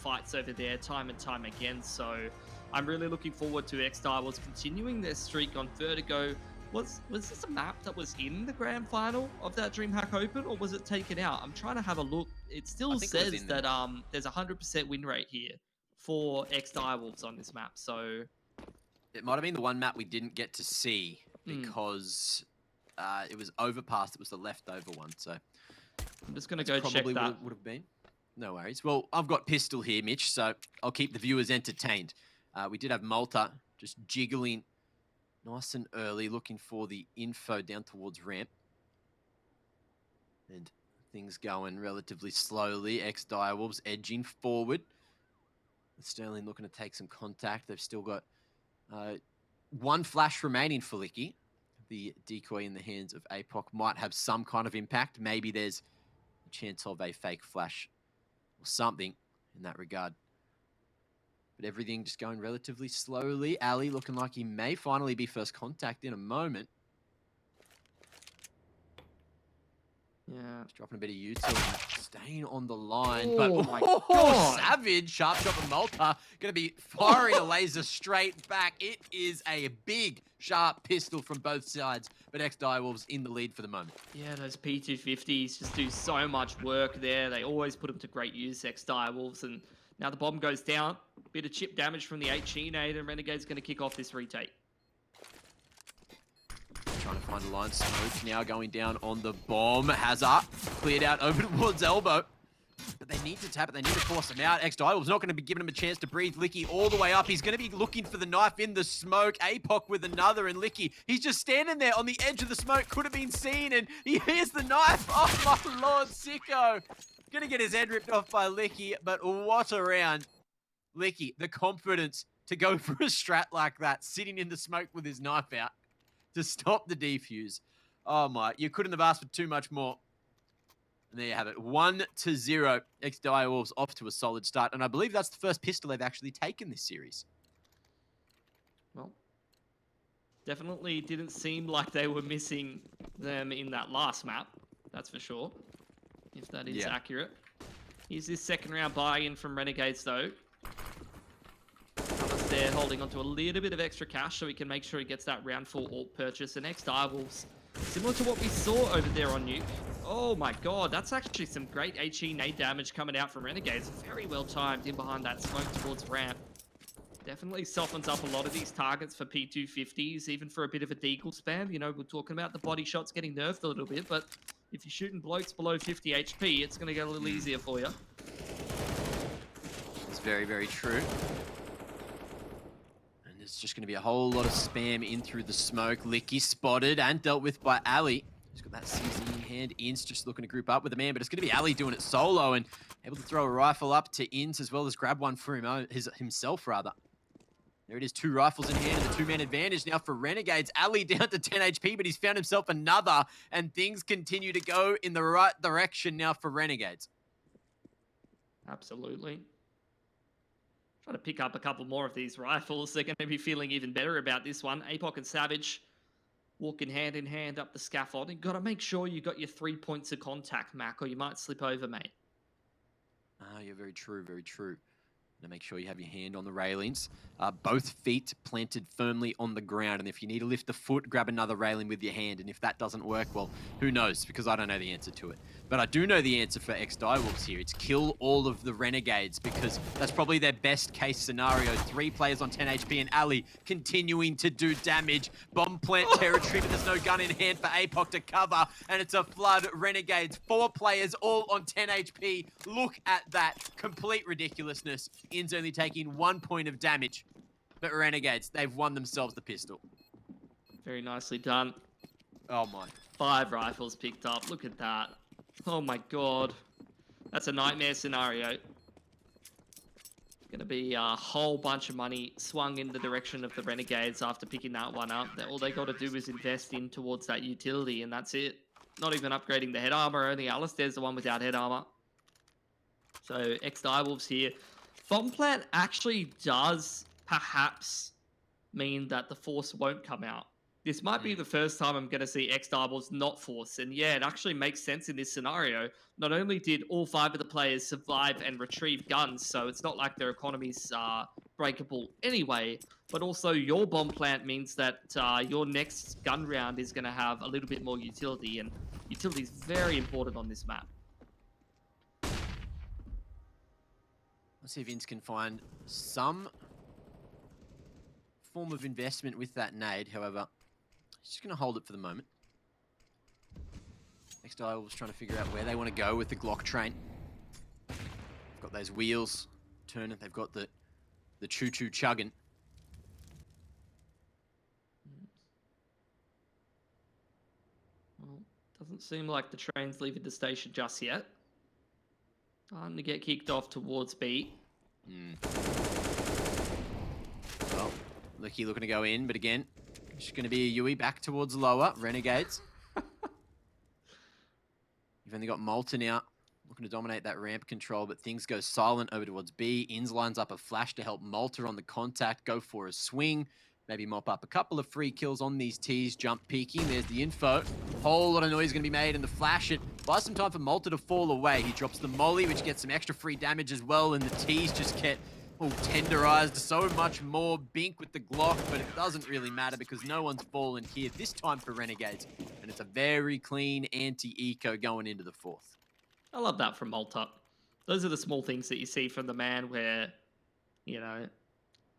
fights over there time and time again. So I'm really looking forward to ex-Direwolves continuing their streak on Vertigo. Was this a map that was in the grand final of that DreamHack Open, or was it taken out? I'm trying to have a look. It still says that there's a 100% win rate here for ex-Direwolves on this map. So it might have been the one map we didn't get to see because it was overpassed. It was the leftover one. So I'm just going to go check that. Would have been. No worries. Well, I've got Pistol here, Mitch, so I'll keep the viewers entertained. We did have Malta just jiggling nice and early, looking for the info down towards ramp. And things going relatively slowly. Ex-Direwolves edging forward. Sterling looking to take some contact. They've still got one flash remaining for Licky. The decoy in the hands of APOC might have some kind of impact. Maybe there's a chance of a fake flash or something in that regard. But everything just going relatively slowly. Ali looking like he may finally be first contact in a moment. Yeah. Just dropping a bit of util, staying on the line. Oh, but my God. Savage, sharp shot from Malta, going to be firing a laser straight back. It is a big, sharp pistol from both sides, but ex-Direwolves in the lead for the moment. Yeah, those P250s just do so much work there. They always put them to great use, ex-Direwolves, and now the bomb goes down. Bit of chip damage from the HE nade, and Renegade's going to kick off this retake. Trying to find a line. Smoke now going down on the bomb. Hazard cleared out over towards elbow. But they need to tap it. They need to force him out. ex-Direwolves not going to be giving him a chance to breathe. Licky all the way up. He's going to be looking for the knife in the smoke. APOC with another, and Licky, he's just standing there on the edge of the smoke. Could have been seen, and he hears the knife. Oh, my Lord, sicko. Going to get his head ripped off by Licky, but what a round. Licky, the confidence to go for a strat like that, sitting in the smoke with his knife out to stop the defuse. Oh my, you couldn't have asked for too much more. And there you have it, 1-0. Ex-Direwolves off to a solid start, and I believe that's the first pistol they've actually taken this series. Well, definitely didn't seem like they were missing them in that last map, that's for sure, if that is accurate. Here's this second round buy-in from Renegades though. They're holding onto a little bit of extra cash so he can make sure he gets that round 4 alt purchase. And ex-Direwolves, similar to what we saw over there on Nuke. Oh my God, that's actually some great HE nade damage coming out from Renegades. Very well timed in behind that smoke towards ramp. Definitely softens up a lot of these targets for P250s, even for a bit of a deagle spam. You know, we're talking about the body shots getting nerfed a little bit, but if you're shooting blokes below 50 HP, it's going to get a little easier for you. It's very, very true. It's just going to be a whole lot of spam in through the smoke. Licky spotted and dealt with by Ali. He's got that CZ in hand. Inns just looking to group up with the man, but it's going to be Ali doing it solo and able to throw a rifle up to Inns as well as grab one for himself, rather. There it is, 2 rifles in hand and the 2-man advantage now for Renegades. Ali down to 10 HP, but he's found himself another, and things continue to go in the right direction now for Renegades. Absolutely. Trying to pick up a couple more of these rifles. They're going to be feeling even better about this one. APOC and Savage walking hand in hand up the scaffold. You've got to make sure you got your 3 points of contact, Mac, or you might slip over, mate. You're very true, very true. Now make sure you have your hand on the railings. Both feet planted firmly on the ground. And if you need to lift the foot, grab another railing with your hand. And if that doesn't work, well, who knows? Because I don't know the answer to it. But I do know the answer for ex-Direwolves here. It's kill all of the Renegades, because that's probably their best case scenario. 3 players on 10 HP and Ali continuing to do damage. Bomb plant territory, but there's no gun in hand for APOC to cover. And it's a flood. Renegades, 4 players all on 10 HP. Look at that. Complete ridiculousness. Inns only taking 1 point of damage. But Renegades, they've won themselves the pistol. Very nicely done. Oh my. 5 rifles picked up. Look at that. Oh my God. That's a nightmare scenario. Gonna be a whole bunch of money swung in the direction of the Renegades after picking that one up. All they got to do is invest in towards that utility, and that's it. Not even upgrading the head armor. Only Alistair's the one without head armor. So ex-Direwolves here. Bomb plant actually does perhaps mean that the force won't come out This might be the first time I'm going to see ex-Direwolves not force. And yeah, it actually makes sense in this scenario. Not only did all 5 of the players survive and retrieve guns, so it's not like their economies are breakable anyway, but also your bomb plant means that your next gun round is going to have a little bit more utility, and utility is very important on this map. Let's see if Vince can find some form of investment with that nade. However, he's just going to hold it for the moment. ex-Direwolves trying to figure out where they want to go with the Glock train. They've got those wheels turning. They've got the choo-choo chugging. Well, doesn't seem like the train's leaving the station just yet. Time to get kicked off towards B. Well, Licky looking to go in, but again, it's going to be a Yui back towards lower. Renegades. You've only got Malta now, looking to dominate that ramp control, but things go silent over towards B. Inns lines up a flash to help Malta on the contact, go for a swing, maybe mop up a couple of free kills on these T's, jump peeking. There's the info. Whole lot of noise going to be made in the flash. It buys some time for Malta to fall away. He drops the molly, which gets some extra free damage as well, and the T's just get tenderized. So much more bink with the Glock, but it doesn't really matter because no one's fallen here this time for Renegades, and it's a very clean anti-eco going into the 4th. I love that from Malta. Those are the small things that you see from the man where, you know,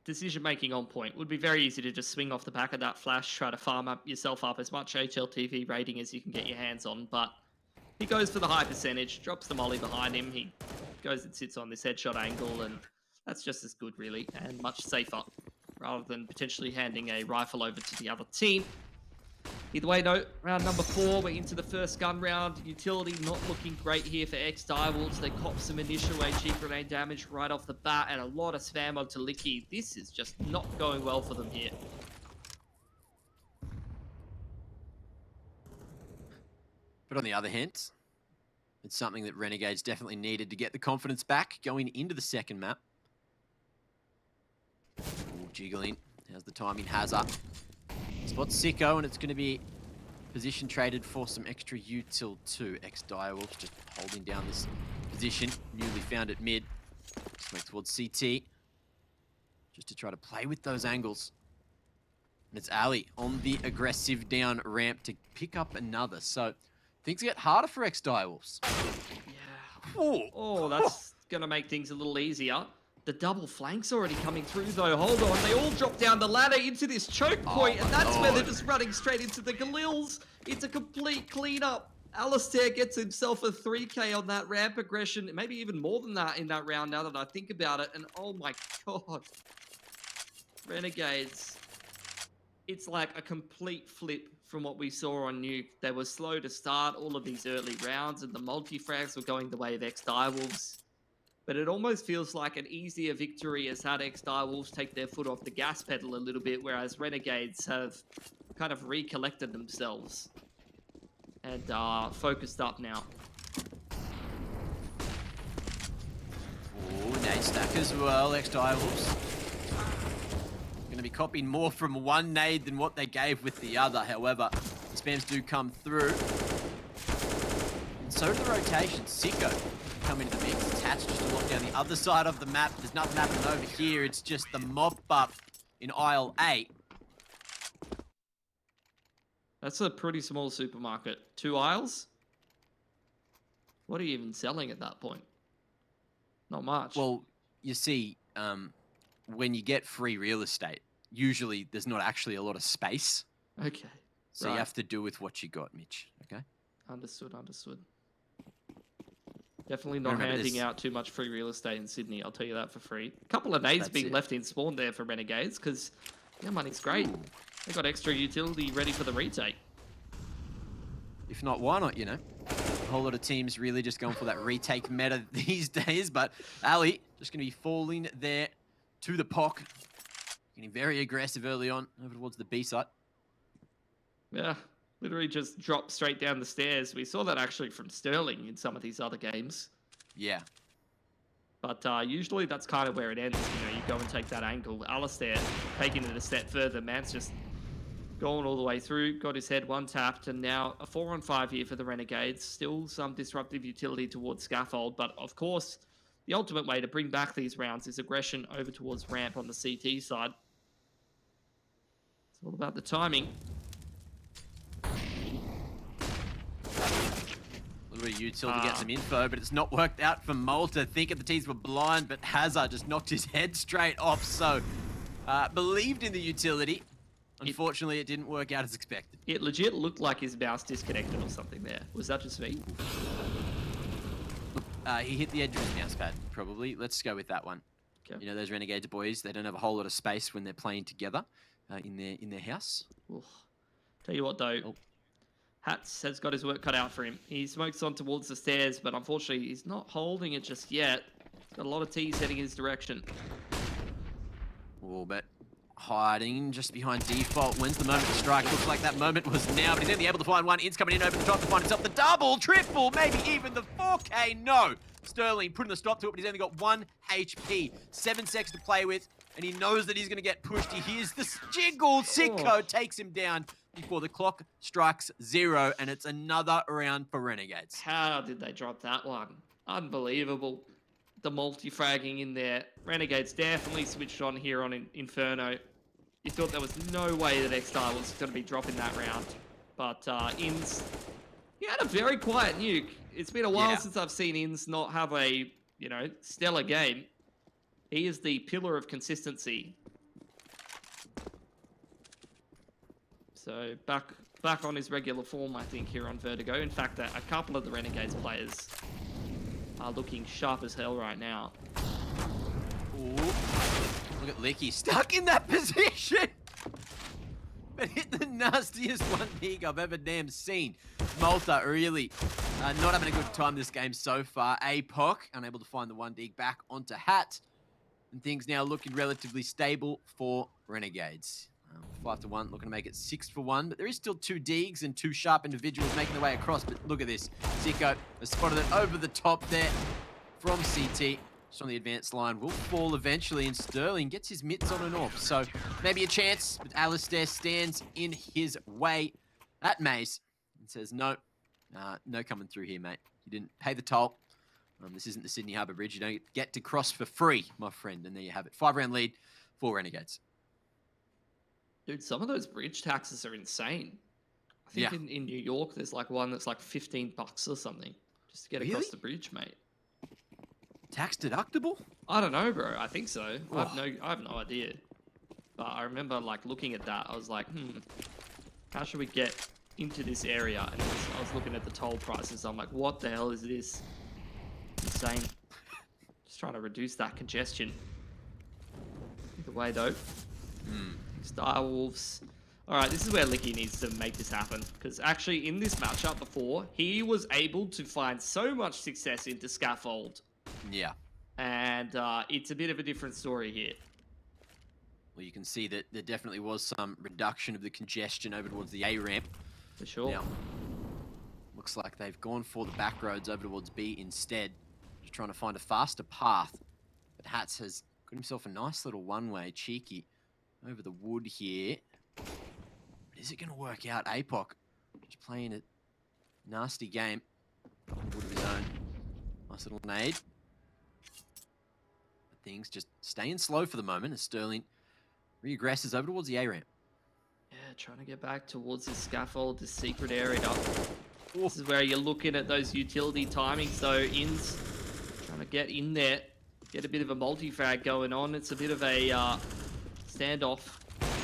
decision-making on point. Would be very easy to just swing off the back of that flash, try to farm up yourself up as much HLTV rating as you can get your hands on, but he goes for the high percentage, drops the molly behind him, he goes and sits on this headshot angle, and that's just as good, really, and much safer, rather than potentially handing a rifle over to the other team. Either way, though, round number 4, we're into the first gun round. Utility not looking great here for ex-Direwolves. They cop some initial HE grenade damage right off the bat, and a lot of spam onto Licky. This is just not going well for them here. But on the other hand, it's something that Renegades definitely needed to get the confidence back going into the second map. Ooh, jiggling. How's the timing? Hazard. Spots Sicko, and it's going to be position traded for some extra util too. ex-Direwolves just holding down this position. Newly found at mid. Just towards CT. Just to try to play with those angles. And it's Ali on the aggressive down ramp to pick up another. So things get harder for ex-Direwolves. Yeah. Oh, that's going to make things a little easier. The double flank's already coming through, though. Hold on. They all drop down the ladder into this choke point, and that's where they're just running straight into the Galils. It's a complete cleanup. Alistair gets himself a 3K on that ramp aggression, maybe even more than that in that round now that I think about it. And oh my god. Renegades. It's like a complete flip from what we saw on Nuke. They were slow to start all of these early rounds, and the multi-frags were going the way of ex-Direwolves. But it almost feels like an easier victory has had ex-Direwolves take their foot off the gas pedal a little bit, whereas Renegades have kind of recollected themselves and are focused up now. Oh, nade stack as well, ex-Direwolves. Going to be copying more from one nade than what they gave with the other. However, the spams do come through. And so do the rotations. Sicko come into the mix. Tats just to lock down the other side of the map. There's nothing happening over here. It's just the mop up in aisle 8. That's a pretty small supermarket. 2 aisles? What are you even selling at that point? Not much. Well, you see, when you get free real estate, usually there's not actually a lot of space. Okay. So you have to do with what you got, Mitch. Okay? Understood, understood. Definitely not handing out too much free real estate in Sydney, I'll tell you that for free. A couple of nades being left in spawn there for Renegades, because their money's great. They've got extra utility ready for the retake. If not, why not, you know? A whole lot of teams really just going for that retake meta these days, but Ali just going to be falling there to the POC. Getting very aggressive early on over towards the B site. Yeah, literally just dropped straight down the stairs. We saw that actually from Sterling in some of these other games. Yeah. But usually that's kind of where it ends. You know, you go and take that angle. Alistair taking it a step further. Man's just Going all the way through, got his head one tapped, and now a 4-on-5 here for the Renegades. Still some disruptive utility towards Scaffold, but of course, the ultimate way to bring back these rounds is aggression over towards ramp on the CT side. It's all about the timing. A little bit of utility to get some info, but it's not worked out for Malta. Thinking the T's were blind, but Hazard just knocked his head straight off. So, believed in the utility. Unfortunately, it didn't work out as expected. It legit looked like his mouse disconnected or something there. Was that just me? He hit the edge of his mouse pad, probably. Let's go with that one. Okay. You know, those Renegades boys, they don't have a whole lot of space when they're playing together in their house. Oof. Tell you what, though. Hats has got his work cut out for him. He smokes on towards the stairs, but unfortunately, he's not holding it just yet. He's got a lot of T's heading his direction. Oh, but hiding just behind default. When's the moment to strike? Looks like that moment was now, but he's only able to find one. In's coming in over the top to find himself the double, triple, maybe even the 4K. No! Sterling putting the stop to it, but he's only got 1 HP. 7 seconds to play with, and he knows that he's going to get pushed. He hears the jiggle. Sicko takes him down before the clock strikes 0, and it's another round for Renegades. How did they drop that one? Unbelievable. The multi-fragging in there. Renegades definitely switched on here on Inferno. You thought there was no way that ex-Direwolves was going to be dropping that round. But Inns, he had a very quiet nuke. It's been a while since I've seen Inns not have a, stellar game. He is the pillar of consistency. So back on his regular form, I think, here on Vertigo. In fact, a couple of the Renegades players are looking sharp as hell right now. Ooh. Look at Licky stuck in that position. But hit the nastiest one dig I've ever damn seen. Malta really not having a good time this game so far. APOC unable to find the one dig back onto Hat. And things now looking relatively stable for Renegades. 5-1, looking to make it 6-1, but there is still 2 digs and 2 sharp individuals making their way across. But look at this. Sicko has spotted it over the top there from CT. Just on the advanced line, will fall eventually, and Sterling gets his mitts on and off. So maybe a chance, but Alistair stands in his way at Maze and says, no coming through here, mate. You didn't pay the toll. This isn't the Sydney Harbour Bridge. You don't get to cross for free, my friend. And there you have it. 5-round lead for Renegades. Dude, some of those bridge taxes are insane. I think in New York, there's like one that's like $15 or something just to get across the bridge, mate. Tax deductible? I don't know, bro. I think so. Oh. I have no idea. But I remember like looking at that. I was like, how should we get into this area? And I was looking at the toll prices. I'm like, what the hell is this? Insane. Just trying to reduce that congestion. Either way, though. Direwolves. Alright, this is where Licky needs to make this happen. Because actually, in this matchup before, he was able to find so much success into Scaffold. Yeah. And it's a bit of a different story here. Well, you can see that there definitely was some reduction of the congestion over towards the A ramp. For sure. Now, looks like they've gone for the back roads over towards B instead. Just trying to find a faster path. But Hats has got himself a nice little one-way, cheeky, over the wood here. But is it going to work out? APOC just playing a nasty game. Wood of his own. Nice little nade. But things just staying slow for the moment as Sterling reaggresses over towards the A ramp. Yeah, trying to get back towards this scaffold, this secret area. This is where you're looking at those utility timings, though. Inns trying to get in there, get a bit of a multi-frag going on. It's a bit of a standoff.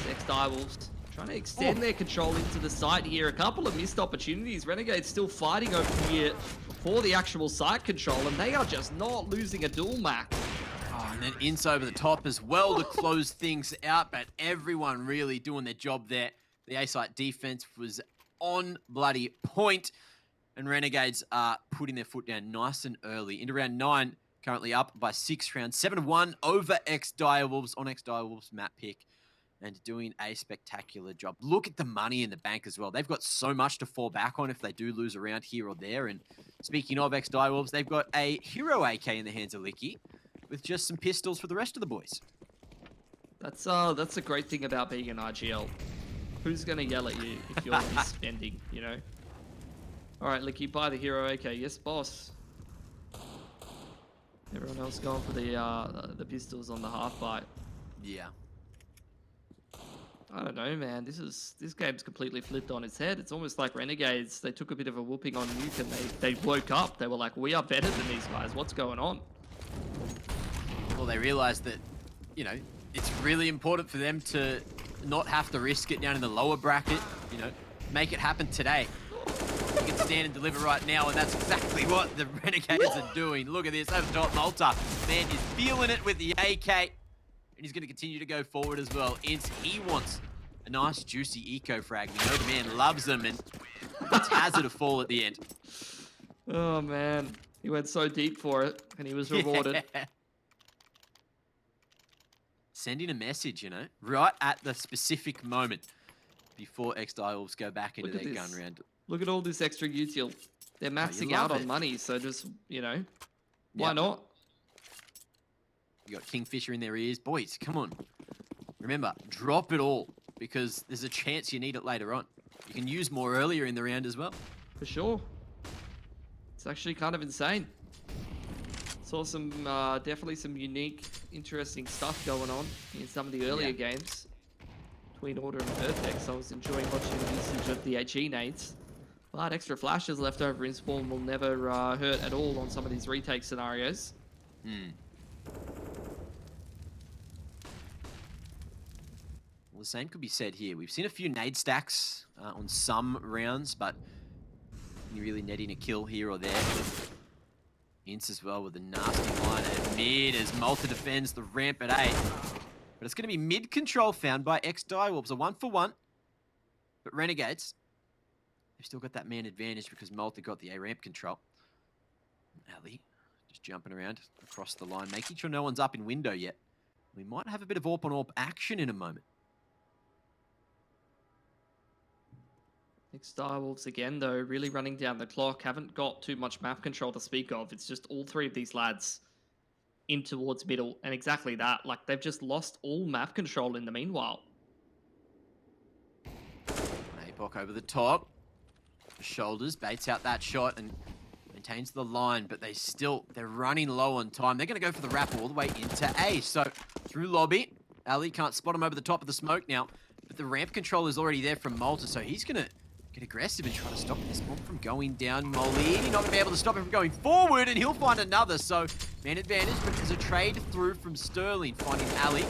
Ex-Direwolves trying to extend their control into the site here. A couple of missed opportunities. Renegades still fighting over here for the actual site control, and they are just not losing a duel max. And then Ince over the top as well to close things out, but everyone really doing their job there. The A-site defense was on bloody point, and Renegades are putting their foot down nice and early. Into round 9, currently up by 6 rounds. 7-1 over ex-Direwolves on ex-Direwolves map pick, and doing a spectacular job. Look at the money in the bank as well. They've got so much to fall back on if they do lose a round here or there. And speaking of ex-Direwolves, they've got a hero AK in the hands of Licky, with just some pistols for the rest of the boys. That's a great thing about being an IGL. Who's gonna yell at you if you're spending, you know? Alright, Licky, buy the hero. Okay, yes, boss. Everyone else going for the pistols on the half bite. Yeah. I don't know, man. This game's completely flipped on its head. It's almost like Renegades. They took a bit of a whooping on Nuke and they woke up. They were like, we are better than these guys. What's going on? Well, they realized that, you know, it's really important for them to not have to risk it down in the lower bracket, you know, make it happen today. You can stand and deliver right now, and that's exactly what the Renegades are doing. Look at this, over top Malta. Man is feeling it with the AK, and he's going to continue to go forward as well. He wants a nice, juicy eco frag. We know the man loves them, and it's Hazard a fall at the end. Oh, man. He went so deep for it, and he was rewarded. Yeah. Sending a message, you know, right at the specific moment before ex-Direwolves go back into their gun round. Look at all this extra util. They're maxing out on money, so just, you know, why not? You got Kingfisher in their ears. Boys, come on. Remember, drop it all, because there's a chance you need it later on. You can use more earlier in the round as well. For sure. It's actually kind of insane. Saw some, definitely some unique, interesting stuff going on in some of the earlier games. Between Order and Vertex, I was enjoying watching the usage of the HE nades. But extra flashes left over in Spawn will never hurt at all on some of these retake scenarios. Well, the same could be said here. We've seen a few nade stacks on some rounds, but you really netting a kill here or there. Ince as well with a nasty line at mid as Malta defends the ramp at 8. But it's going to be mid control found by ex-Direwolves. A 1-for-1. But Renegades, they've still got that man advantage because Malta got the A ramp control. Ali just jumping around across the line, making sure no one's up in window yet. We might have a bit of AWP on AWP action in a moment. Ex-Direwolves again, though, really running down the clock. Haven't got too much map control to speak of. It's just all three of these lads in towards middle. And exactly that. Like, they've just lost all map control in the meanwhile. APOC over the top. Shoulders, baits out that shot and maintains the line. But they're running low on time. They're going to go for the wrap all the way into A. So, through lobby. Ali can't spot him over the top of the smoke now. But the ramp control is already there from Malta. So, he's going to get aggressive and try to stop this bomb from going down. Molly not going to be able to stop him from going forward, and he'll find another. So, man advantage, but there's a trade through from Sterling, finding Ali.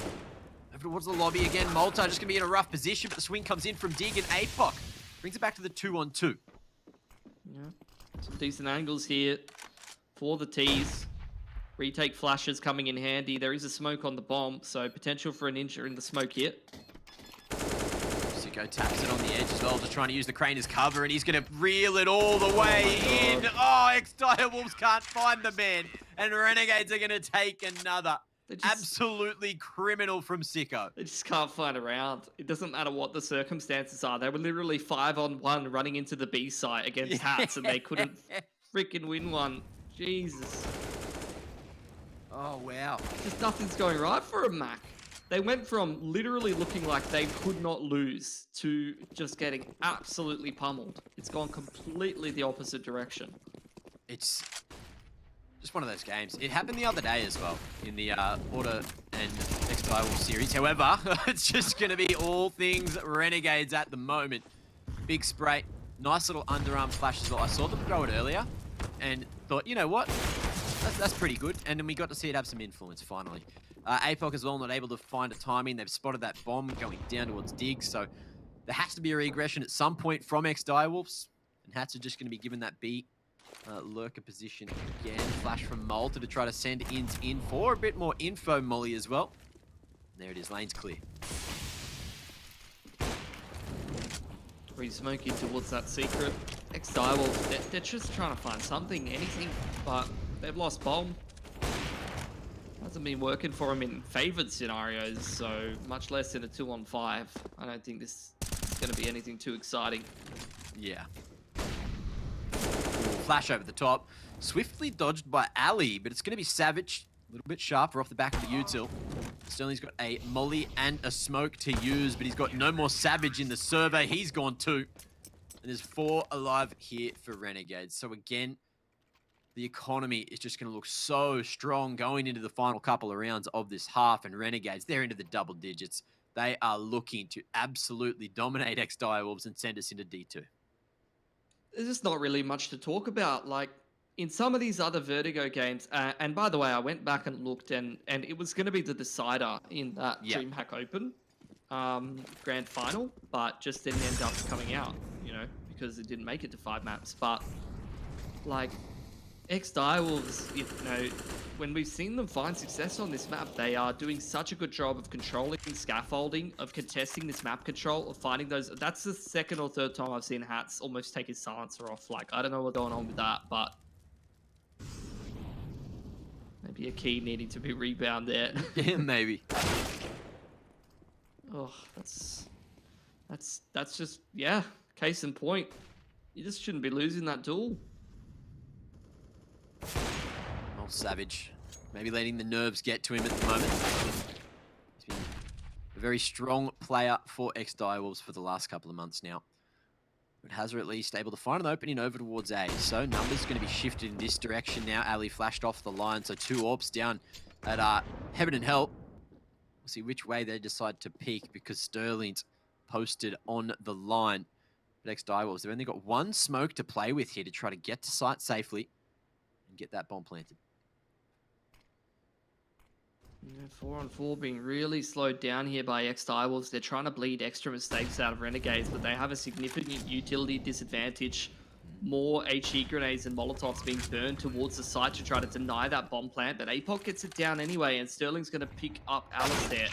Over towards the lobby again. Malta just going to be in a rough position, but the swing comes in from Dig and APOC. Brings it back to the 2-on-2. Yeah, some decent angles here for the T's. Retake flashes coming in handy. There is a smoke on the bomb, so potential for an injury in the smoke here. Taps it on the edge as well, just trying to use the crane as cover, and he's going to reel it all the way in. Oh, ex-Direwolves can't find the man, and Renegades are going to take another. Absolutely criminal from Sicko. They just can't find a round. It doesn't matter what the circumstances are. They were literally 5-on-1 running into the B site against Hats, and they couldn't freaking win one. Jesus. Oh, wow. Just nothing's going right for a Mac. They went from literally looking like they could not lose to just getting absolutely pummeled. It's gone completely the opposite direction. It's just one of those games. It happened the other day as well in the Order and ex-Direwolves series. However, it's just going to be all things Renegades at the moment. Big spray. Nice little underarm flash as well. I saw them throw it earlier and thought, you know what? That's pretty good. And then we got to see it have some influence finally. APOC as well, not able to find a timing. They've spotted that bomb going down towards Dig, so there has to be a regression at some point from ex-Direwolves. And Hats are just going to be given that B lurker position again. Flash from Malta to try to send Ins in for a bit more info, Molly, as well. And there it is, lane's clear. Re-smoking towards that secret. Ex-Direwolves, they're just trying to find something, anything, but they've lost bomb. Hasn't been working for him in favored scenarios, so much less in a 2-on-5. I don't think this is going to be anything too exciting. Yeah. Flash over the top. Swiftly dodged by Ali, but it's going to be Savage A little bit sharper off the back of the util. Sterling's got a molly and a smoke to use, but he's got no more Savage in the server. He's gone too. And there's 4 alive here for Renegades. So again, the economy is just going to look so strong going into the final couple of rounds of this half. And Renegades, they're into the double digits. They are looking to absolutely dominate ex-Direwolves and send us into D2. There's just not really much to talk about. Like, in some of these other Vertigo games, and by the way, I went back and looked, and it was going to be the decider in that DreamHack Open grand final, but just didn't end up coming out, you know, because it didn't make it to 5 maps. But, like, ex-Direwolves, you know, when we've seen them find success on this map, they are doing such a good job of controlling scaffolding, of contesting this map control, of finding those. That's the 2nd or 3rd time I've seen Hats almost take his silencer off. Like, I don't know what's going on with that, but maybe a key needing to be rebound there. Yeah, maybe. Oh, that's just, yeah, case in point. You just shouldn't be losing that duel. Oh, Savage. Maybe letting the nerves get to him at the moment. He's been a very strong player for ex-Direwolves for the last couple of months now. But Hazard at least able to find an opening over towards A. So numbers going to be shifted in this direction now. Ali flashed off the line, so 2 AWPs down at Heaven and Hell. We'll see which way they decide to peek because Sterling's posted on the line. But ex-Direwolves, they've only got 1 smoke to play with here to try to get to site safely and get that bomb planted. Yeah, 4-on-4 being really slowed down here by ex-Direwolves. They're trying to bleed extra mistakes out of Renegades, but they have a significant utility disadvantage. More HE grenades and Molotovs being burned towards the site to try to deny that bomb plant, but APOC gets it down anyway, and Sterling's going to pick up Alice there.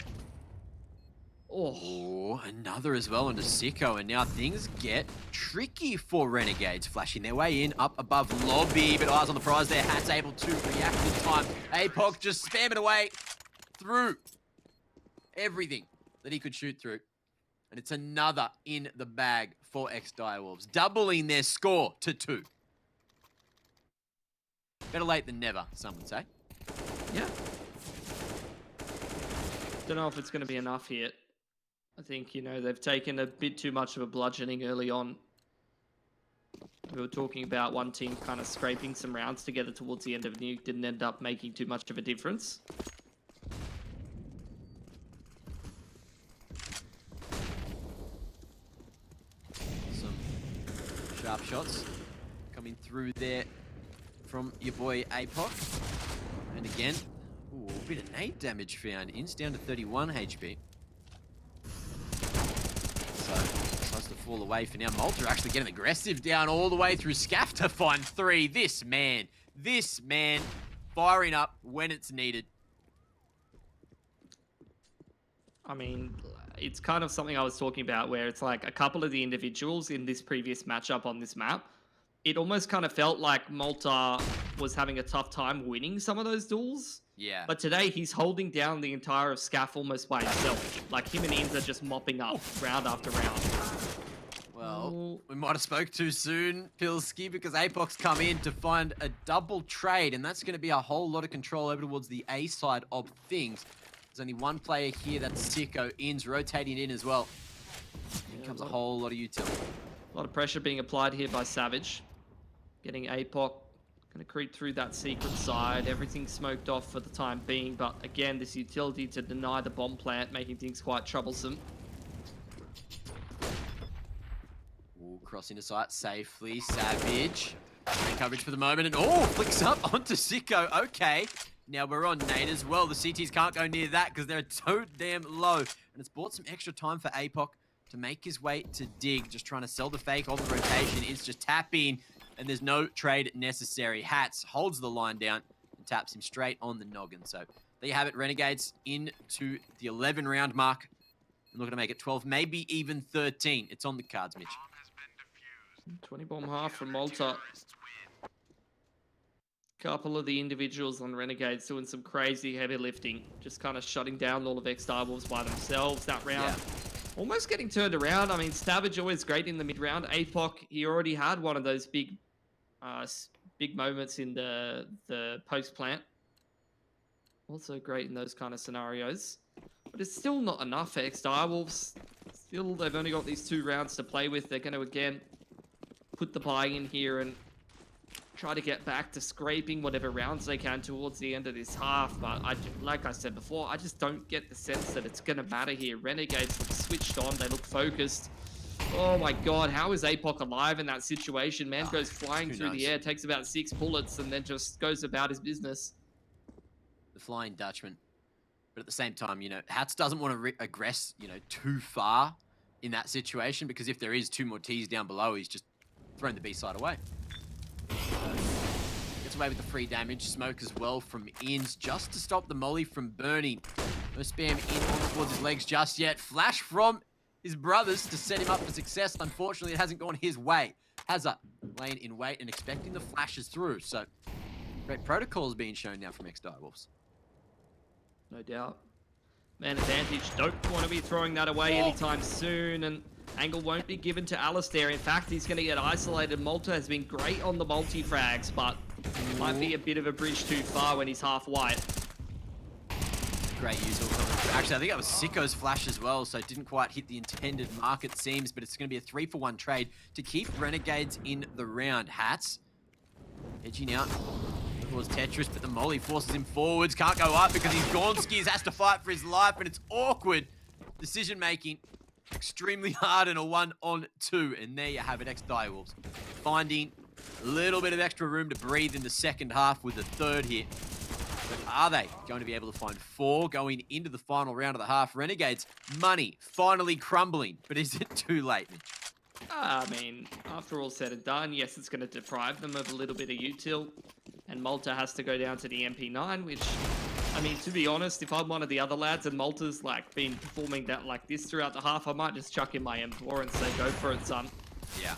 Oh, another as well into Sicko, and now things get tricky for Renegades, flashing their way in up above lobby, but eyes on the prize there. Hat's able to react in time. APOC just spamming away through everything that he could shoot through, and it's another in the bag for ex-Direwolves, doubling their score to 2. Better late than never, some would say. Yeah. Don't know if it's going to be enough here. I think, you know, they've taken a bit too much of a bludgeoning early on. We were talking about one team kind of scraping some rounds together towards the end of Nuke. Didn't end up making too much of a difference. Some sharp shots coming through there from your boy APOC. And again, ooh, a bit of nade damage found. In's down to 31 HP. So, tries to fall away for now. Malta actually getting aggressive down all the way through Scaff to find 3. This man firing up when it's needed. I mean, it's kind of something I was talking about where it's like a couple of the individuals in this previous matchup on this map, it almost kind of felt like Malta was having a tough time winning some of those duels. Yeah. But today, he's holding down the entire of Scaff almost by himself. Like, him and Inz are just mopping up round after round. Well, we might have spoke too soon, Pilski, because APOC's come in to find a double trade, and that's going to be a whole lot of control over towards the A side of things. There's only 1 player here, that's Sicko. Inz rotating in as well. Here comes a whole lot of utility. A lot of pressure being applied here by Savage. Getting APOC. Going to creep through that secret side. Everything smoked off for the time being, but again, this utility to deny the bomb plant, making things quite troublesome. Ooh, crossing the site safely. Savage. Great coverage for the moment, and flicks up onto Sicko. Okay, now we're on nade as well. The CTs can't go near that because they're so damn low, and it's bought some extra time for APOC to make his way to dig, just trying to sell the fake on the rotation. It's just tapping. And there's no trade necessary. Hats holds the line down and taps him straight on the noggin. So there you have it. Renegades into the 11-round mark. I'm looking to make it 12, maybe even 13. It's on the cards, Mitch. 20 bomb half from Malta. Couple of the individuals on Renegades doing some crazy heavy lifting. Just kind of shutting down all of ex-Direwolves by themselves that round. Yeah. Almost getting turned around. I mean, Savage always great in the mid-round. APOC, he already had one of those big moments in the post plant. Also great in those kind of scenarios. But it's still not enough for ex-Direwolves. Still, they've only got these 2 rounds to play with. They're going to, again, put the buy in here and try to get back to scraping whatever rounds they can towards the end of this half. But like I said before, I just don't get the sense that it's going to matter here. Renegades look switched on. They look focused. Oh my god, how is APOC alive in that situation? Man goes flying through the air, takes about 6 bullets, and then just goes about his business. The Flying Dutchman. But at the same time, you know, Hats doesn't want to aggress, you know, too far in that situation, because if there is 2 more T's down below, he's just thrown the B side away. Gets away with the free damage. Smoke as well from Inns, just to stop the molly from burning. No spam in on towards his legs just yet. Flash from his brothers to set him up for success. Unfortunately, it hasn't gone his way. Hazard laying in wait and expecting the flashes through. So, great protocols being shown now from ex-Direwolves. No doubt. Man advantage, don't want to be throwing that away anytime soon, and angle won't be given to Alistair. In fact, he's going to get isolated. Malta has been great on the multi-frags, but might be a bit of a bridge too far when he's half white. Great use of actually, I think that was Sicko's flash as well, so it didn't quite hit the intended mark, it seems, but it's going to be a 3-for-1 trade to keep Renegades in the round. Hats edging out towards Tetris, but the molly forces him forwards. Can't go up because he's Gornskis, has to fight for his life, and it's awkward decision making. Extremely hard in a 1-on-2, and there you have it. Ex-Direwolves finding a little bit of extra room to breathe in the second half with the 3rd hit. But are they going to be able to find 4 going into the final round of the half? Renegades money finally crumbling, but is it too late, Mitch? I mean, after all said and done, yes, it's going to deprive them of a little bit of util, and Malta has to go down to the MP9, which, I mean, to be honest, if I'm one of the other lads and Malta's like been performing that like this throughout the half, I might just chuck in my M4 and say, go for it, son. Yeah.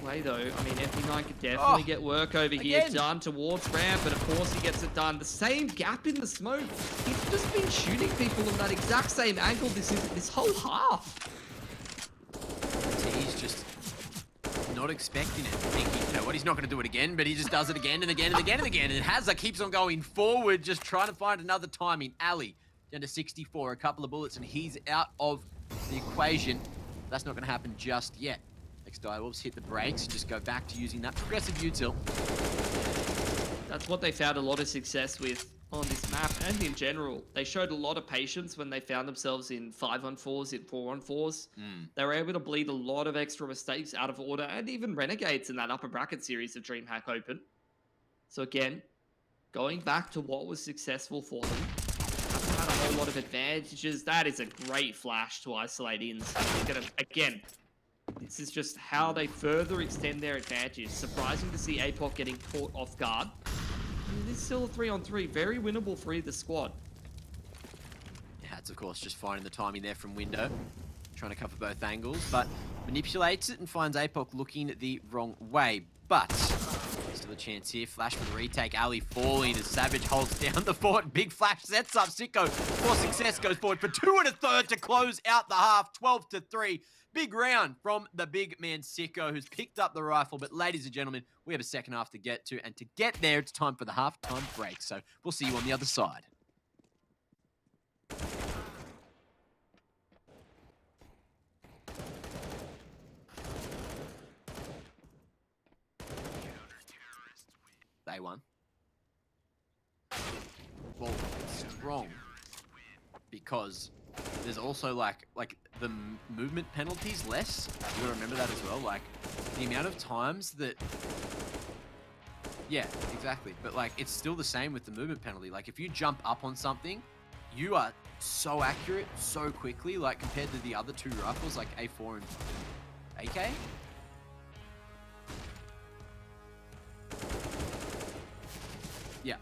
Way though, I mean, MP9 could definitely get work over here done towards ramp, but of course he gets it done. The same gap in the smoke. He's just been shooting people in that exact same angle this whole half. He's just not expecting it, thinking, you know what, he's not going to do it again, but he just does it again and again and again and again. And Hazard keeps on going forward, just trying to find another timing. Ali down to 64, a couple of bullets, and he's out of the equation. That's not going to happen just yet. Ex-Direwolves hit the brakes, just go back to using that progressive util. That's what they found a lot of success with on this map and in general. They showed a lot of patience when they found themselves in 5-on-4s, in 4-on-4s. They were able to bleed a lot of extra mistakes out of order, and even Renegades in that upper bracket series of DreamHack Open. So again, going back to what was successful for them, haven't had a whole lot of advantages. That is a great flash to isolate Inns. Again, this is just how they further extend their advantage. Surprising to see APOC getting caught off guard. I mean, this is still a 3-on-3, very winnable for either squad. Hats, of course, just finding the timing there from window. Trying to cover both angles, but manipulates it and finds APOC looking the wrong way. But still a chance here. Flash for the retake. Ali falling as Savage holds down the fort. Big flash sets up Sicko for success. Goes forward for 2 1/3 to close out the half. 12-3. Big round from the big man Sicko, who's picked up the rifle. But ladies and gentlemen, we have a second half to get to. And to get there, it's time for the halftime break. So we'll see you on the other side. They won. Well, it's strong because there's also like the movement penalties less. You gotta remember that as well. Like the amount of times that, yeah, exactly. But like it's still the same with the movement penalty. Like if you jump up on something, you are so accurate so quickly. Like compared to the other 2 rifles, like A4 and AK. Yeah.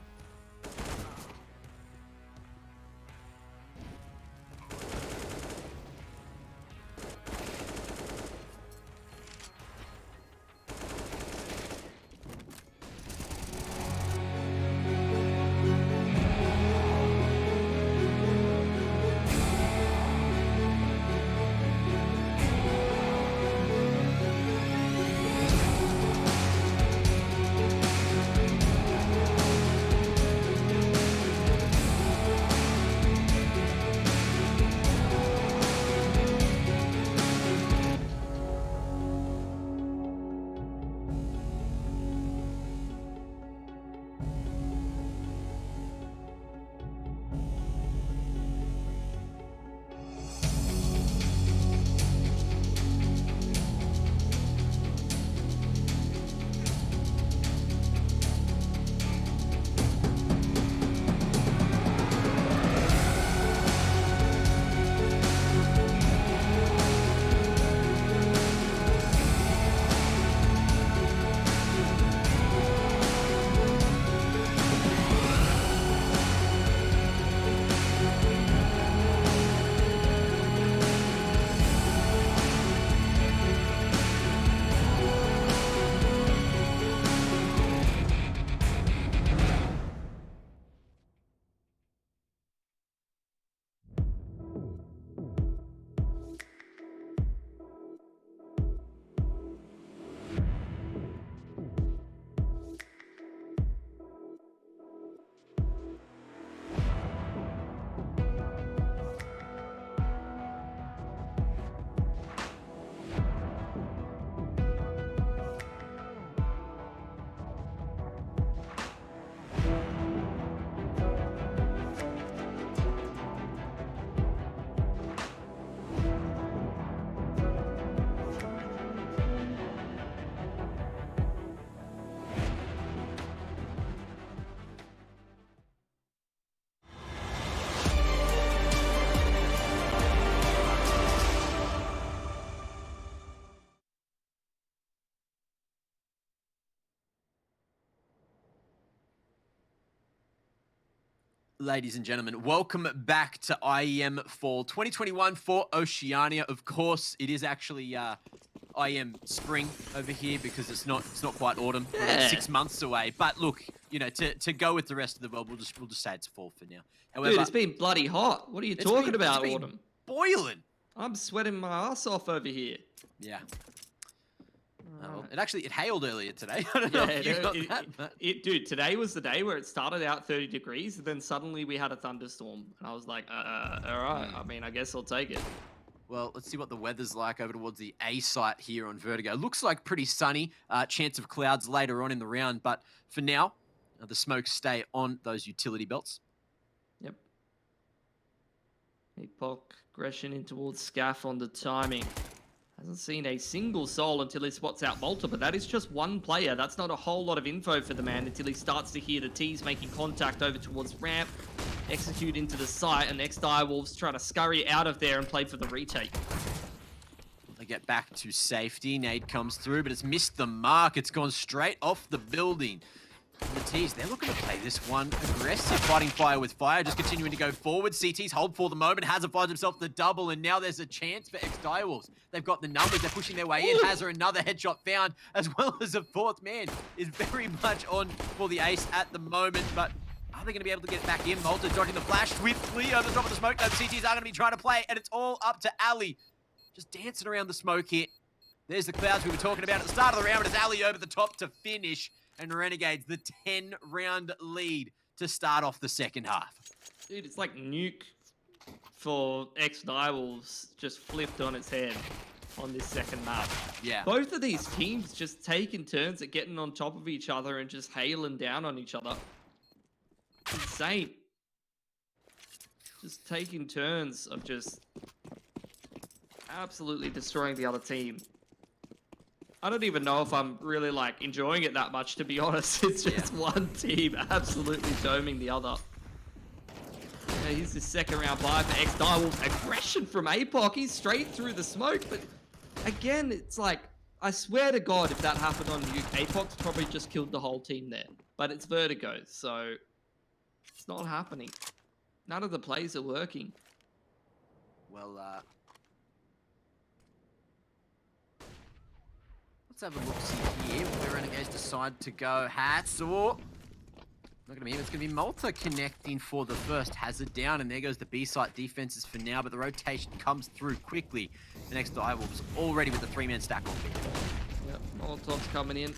Ladies and gentlemen, welcome back to IEM Fall 2021 for Oceania. Of course, it is actually IEM Spring over here because it's not quite autumn. We're about 6 months away. But look, you know, to go with the rest of the world, we'll just say it's fall for now. However, dude, it's been bloody hot. What are you talking about, autumn? Boiling. I'm sweating my ass off over here. Yeah. It hailed earlier today. I don't know if you got that. Dude, today was the day where it started out 30 degrees, and then suddenly we had a thunderstorm. And I was like, all right, I mean, I guess I'll take it. Well, let's see what the weather's like over towards the A site here on Vertigo. Looks like pretty sunny. Chance of clouds later on in the round, but for now, the smokes stay on those utility belts. Yep. Epoch aggression in towards Scaff on the timing. Hasn't seen a single soul until he spots out Malta, but that is just one player. That's not a whole lot of info for the man until he starts to hear the T's making contact over towards ramp, execute into the site, and ex-Direwolves trying to scurry out of there and play for the retake. They get back to safety. Nade comes through, but it's missed the mark. It's gone straight off the building. And the T's, they're looking to play this one aggressive, fighting fire with fire, just continuing to go forward. CT's hold for the moment. Hazard finds himself the double, and now there's a chance for ex-Direwolves. They've got the numbers, they're pushing their way in. Hazard, another headshot found, as well as a fourth man is very much on for the ace at the moment, but are they going to be able to get back in? Malta dodging the flash swiftly over the top of the smoke. No, the CTs are going to be trying to play, and it's all up to Ali. Just dancing around the smoke here. There's the clouds we were talking about at the start of the round, but it's Ali over the top to finish. And Renegades, the 10-round lead to start off the second half. Dude, it's like Nuke for ex-Direwolves just flipped on its head on this second map. Yeah. Both of these teams just taking turns at getting on top of each other and just hailing down on each other. Insane. Just taking turns of just absolutely destroying the other team. I don't even know if I'm really like enjoying it that much, to be honest. It's just one team absolutely doming the other. Yeah, here's the second round buy for ex-Direwolves. Aggression from Apoc. He's straight through the smoke, but again, it's like, I swear to God, if that happened on Nuke, Apoc's probably just killed the whole team there. But it's Vertigo, so it's not happening. None of the plays are working. Well, let's have a look-see here where Renegades decide to go. Hats or... Not going to be him. It's going to be Malta connecting for the first. Hazard down, and there goes the B-site defenses for now, but the rotation comes through quickly. The next Direwolves already with the 3-man stack on B. Yep, Molotov's coming in.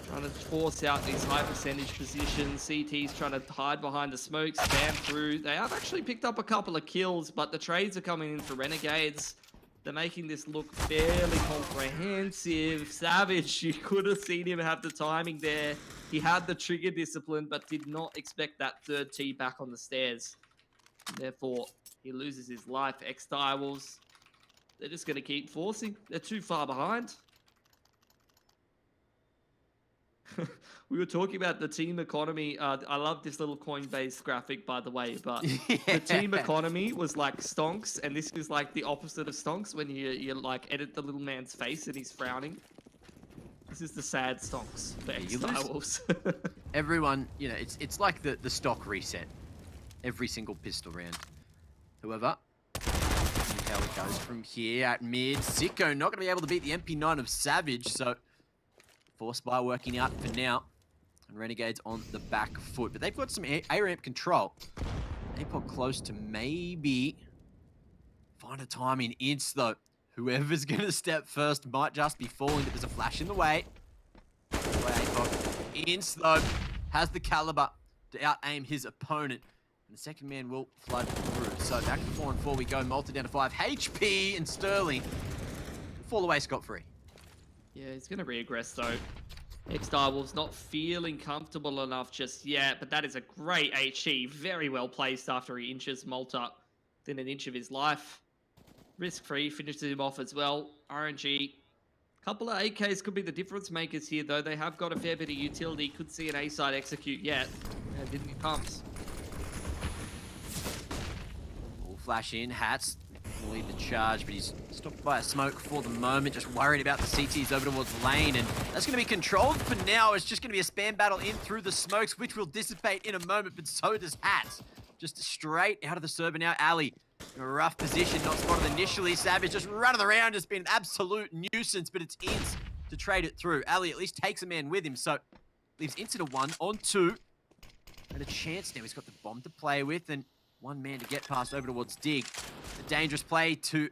Trying to force out these high percentage positions. CT's trying to hide behind the smoke, spam through. They have actually picked up a couple of kills, but the trades are coming in for Renegades. They're making this look fairly comprehensive. Savage, you could have seen him have the timing there. He had the trigger discipline, but did not expect that third T back on the stairs. Therefore, he loses his life. Ex-Direwolves, they're just going to keep forcing. They're too far behind. We were talking about the team economy. I love this little Coinbase graphic, by the way, but the team economy was like stonks, and this is like the opposite of stonks when you like edit the little man's face and he's frowning. This is the sad stonks for ex-Direwolves. Everyone, you know, it's like the stock reset every single pistol round. However, see how it goes from here at mid. Sicko not going to be able to beat the MP9 of Savage, so force buy working out for now. And Renegades on the back foot. But they've got some A-ramp control. Apoc close to maybe find a timing ints though. Whoever's going to step first might just be falling, but there's a flash in the way. Apoc ints though. Has the caliber to out-aim his opponent. And the second man will flood through. So back to 4-4 we go. Malta down to 5. HP and Sterling fall away scot-free. Yeah, he's going to re-aggress though. Ex-Direwolves not feeling comfortable enough just yet, but that is a great HE. Very well placed after he inches Malta within an inch of his life. Risk-free, finishes him off as well. RNG. Couple of AKs could be the difference makers here though. They have got a fair bit of utility. Could see an A-side execute yet. And didn't he pumps. All flash in, Hats Will lead the charge, but he's stopped by a smoke for the moment, just worried about the CTs over towards lane, and that's going to be controlled for now. It's just going to be a spam battle in through the smokes, which will dissipate in a moment, but so does Hats. Just straight out of the server now. Ali in a rough position, not spotted initially. Savage just running around, just been an absolute nuisance, but it's Ince to trade it through. Ali at least takes a man with him, so leaves Ince at a 1 on 2. And a chance now. He's got the bomb to play with, and one man to get past over towards Dig. A dangerous play to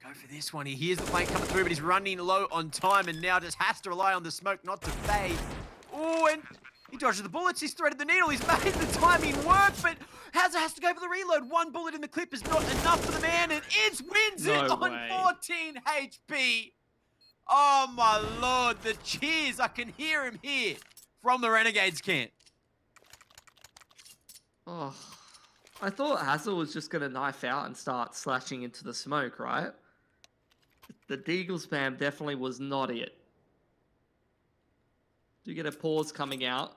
go for this one. He hears the flank coming through, but he's running low on time, and now just has to rely on the smoke not to fade. Oh, and he dodges the bullets. He's threaded the needle. He's made the timing work, but Hazard has to go for the reload. One bullet in the clip is not enough for the man, and Ince wins it on 14 HP. Oh, my Lord. The cheers. I can hear him here from the Renegades camp. Oh, I thought Hazel was just going to knife out and start slashing into the smoke, right? The Deagle spam definitely was not it. Do get a pause coming out.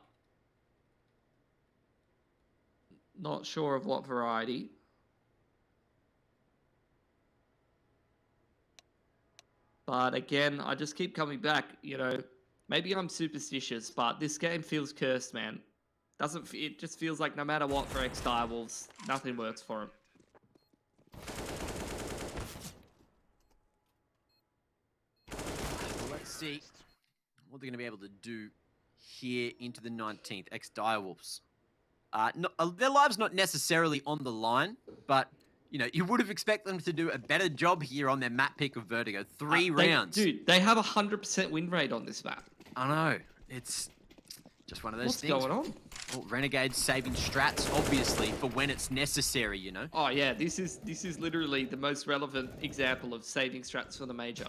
Not sure of what variety. But again, I just keep coming back, you know, maybe I'm superstitious, but this game feels cursed, man. It just feels like no matter what for ex-Direwolves, nothing works for him. Well, let's see what they're going to be able to do here into the 19th. Ex-Direwolves. Their lives not necessarily on the line, but you know, you would have expected them to do a better job here on their map pick of Vertigo. 3 rounds. Dude, they have a 100% win rate on this map. I know. It's just one of those things. What's going on? Well, Renegades saving strats, obviously, for when it's necessary, you know? Oh, yeah. This is literally the most relevant example of saving strats for the major.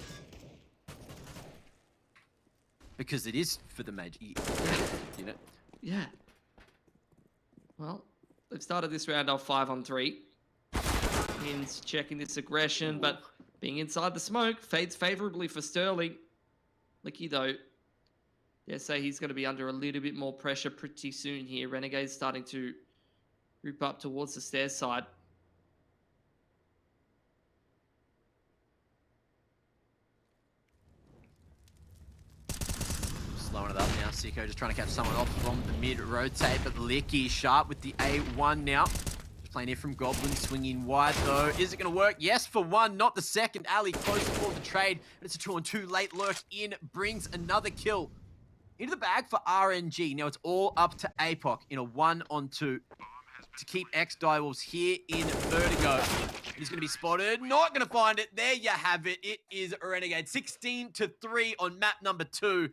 Because it is for the major, you know? Yeah. Well, they've started this round off 5-on-3. Min's checking this aggression, but being inside the smoke fades favorably for Sterling. Licky, though, yeah, say he's going to be under a little bit more pressure pretty soon here. Renegade's starting to group up towards the stairs side. Slowing it up now. Sicko just trying to catch someone off from the mid-rotate, but Licky sharp with the A1 now. Just playing here from Goblin, swinging wide though. Is it going to work? Yes for 1, not the second. Ali close for the trade, but it's a 2-on-2. Late lurk in brings another kill into the bag for RNG. Now it's all up to APOC in a 1-on-2 to keep ex-Direwolves here in Vertigo. He's going to be spotted. Not going to find it. There you have it. It is Renegade 16-3 on map number 2.